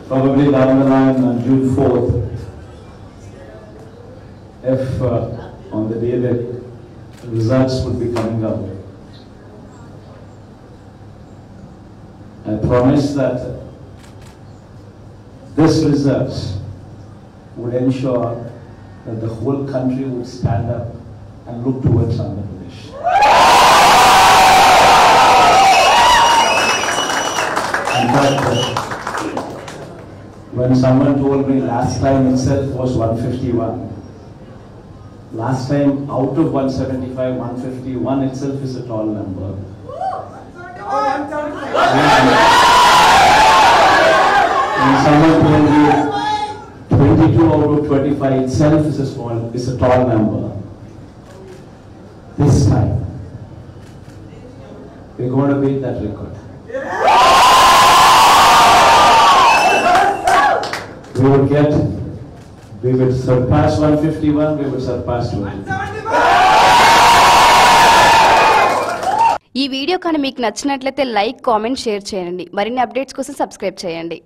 probably down the line on June 4th, if on the day that results would be coming out, I promise that this results would ensure that the whole country would stand up and look towards Andhra Pradesh. In fact, when someone told me last time itself was 151, last time out of 175, 151 itself is a tall number. And someone told me 22 out of 25 itself is a tall number. This time, we're going to beat that record. We would surpass 151, we would surpass 200. ఈ video కానీ మీకు నచ్చినట్లయితే like, comment, share చేయండి. మరిన్ని updates కోసం subscribe చేయండి.